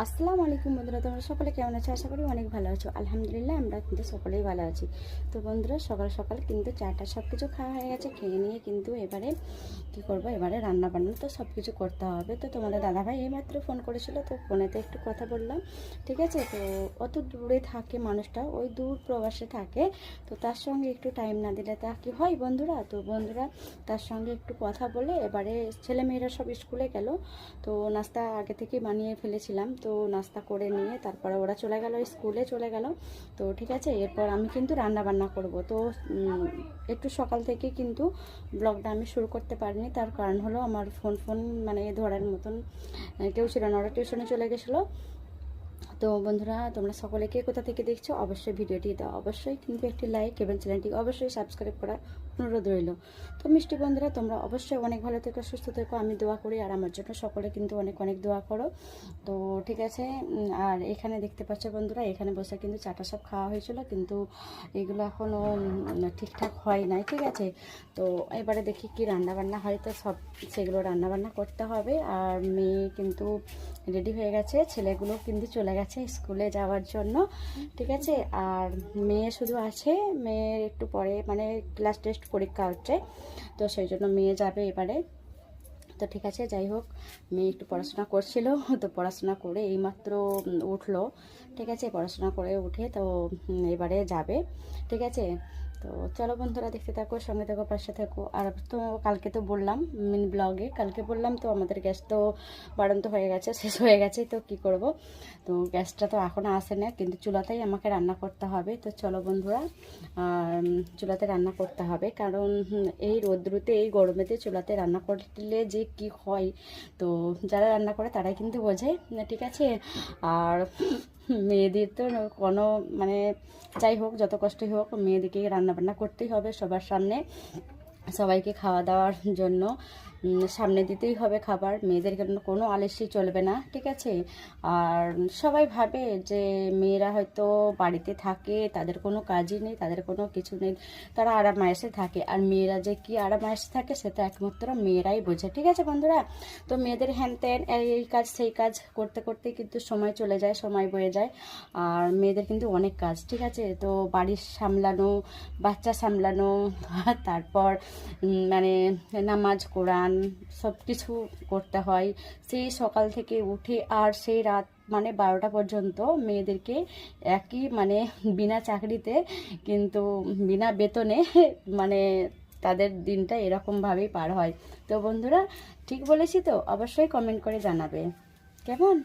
আসসালামু আলাইকুম বন্ধুরা, তোমরা সকলে কেমন আছো? আশা করি অনেক ভালো আছো। আলহামদুলিল্লাহ আমরা কিন্তু সকলেই ভালো আছি। তো বন্ধুরা, সকাল সকাল কিন্তু চাটা সব কিছু খাওয়া হয়ে গেছে। খেয়ে নিয়ে কিন্তু এবারে কি করব, এবারে রান্না বান্না তো সব কিছু করতে হবে। তো তোমাদের দাদাভাই এইমাত্র ফোন করেছিল, তো ফোনেতে একটু কথা বললাম, ঠিক আছে। তো অত দূরে থাকে মানুষটা, ওই দূর প্রবাসে থাকে, তো তার সঙ্গে একটু টাইম না দিলে তা কি হয় বন্ধুরা। তো বন্ধুরা, তার সঙ্গে একটু কথা বলে এবারে ছেলেমেয়েরা সব স্কুলে গেল। তো নাস্তা আগে থেকে বানিয়ে ফেলেছিলাম, তো নাস্তা করে নিয়ে তারপরে ওরা চলে গেল, স্কুলে চলে গেল। তো ঠিক আছে, এরপর আমি কিন্তু রান্না বান্না করব। তো একটু সকাল থেকে কিন্তু ব্লগটা আমি শুরু করতে পারিনি, তার কারণ হলো আমার ফোন মানে ধরার মতন কেউ ছিল না, ওরা টিউশনে চলে গেছিলো। তো বন্ধুরা, তোমরা সকলে কে কোথা থেকে দেখছো অবশ্যই ভিডিওটি দাও, অবশ্যই কিন্তু একটি লাইক এবং চ্যানেলটি অবশ্যই সাবস্ক্রাইব করার অনুরোধ রইল। তো মিষ্টি বন্ধুরা, তোমরা অবশ্যই অনেক ভালো থেকো, সুস্থ থেকো, আমি দোয়া করি, আর আমার জন্য সকলে কিন্তু অনেক অনেক দোয়া করো। তো ঠিক আছে। আর এখানে দেখতে পাচ্ছ বন্ধুরা, এখানে বসে কিন্তু চাটা সব খাওয়া হয়েছিল, কিন্তু এগুলো এখনও ঠিকঠাক হয় নাই, ঠিক আছে। তো এবারে দেখি কি রান্না বান্না হয়, তো সব সেগুলো রান্না বান্না করতে হবে। আর মেয়ে কিন্তু রেডি হয়ে গেছে, ছেলেগুলো কিন্তু চলে গেছে স্কুলে যাওয়ার জন্য, ঠিক আছে। আর মেয়ে শুধু আছে, মেয়ের একটু পরে মানে ক্লাস টেস্ট পরীক্ষা হচ্ছে, তো সেই জন্য মেয়ে যাবে এবারে। তো ঠিক আছে, যাই হোক, মেয়ে একটু পড়াশোনা করছিল, তো পড়াশোনা করে এইমাত্র উঠলো, ঠিক আছে। পড়াশোনা করে উঠে তো এবারে যাবে, ঠিক আছে। তো চলো বন্ধুরা, দেখতে থাকো, সঙ্গে থাকো, পাশে থাকো। আর তো কালকে তো বললাম মিনি ব্লগে, কালকে বললাম তো আমাদের গ্যাস তো বাড়ন্ত হয়ে গেছে, শেষ হয়ে গেছে, তো কি করব। তো গ্যাসটা তো এখনও আসে না, কিন্তু চুলাতেই আমাকে রান্না করতে হবে। তো চলো বন্ধুরা, চুলাতে রান্না করতে হবে, কারণ এই রোদ্রুতে এই গরমেতে চুলাতে রান্না করলে যে কি হয়, তো যারা রান্না করে তারাই কিন্তু বোঝে, ঠিক আছে। আর মেয়েদের তো কোনো মানে যাই হোক, যত কষ্টই হোক, মেয়েদেরকে রান্না বান্না করতেই হবে সবার সামনে, সবাইকে খাওয়া দাওয়ার জন্য সামনে দিতেই হবে খাবার। মেয়েদের কোনো আলস্যি চলবে না, ঠিক আছে। আর সবাই ভাবে যে মেয়েরা হয়তো বাড়িতে থাকে, তাদের কোনো কাজই নেই, তাদের কোনো কিছু নেই, তারা আরামায়েশে থাকে। আর মেয়েরা যে কি আরামায়েশে থাকে সেটা একমাত্র মেয়েরাই বোঝে, ঠিক আছে বন্ধুরা। তো মেয়েদের হ্যান ত্যান এই কাজ সেই কাজ করতে করতে কিন্তু সময় চলে যায়, সময় বয়ে যায়। আর মেয়েদের কিন্তু অনেক কাজ, ঠিক আছে। তো বাড়ির সামলানো, বাচ্চা সামলানো, তারপর মানে নামাজ কোরআন সব কিছু করতে হয়, সেই সকাল থেকে উঠে আর সেই রাত মানে 12টা পর্যন্ত মেয়েদেরকে একই মানে বিনা চাকরিতে কিন্তু বিনা বেতনে মানে তাদের দিনটা এরকমভাবেই পার হয়। তো বন্ধুরা, ঠিক বলেছি তো? অবশ্যই কমেন্ট করে জানাবে কেমন।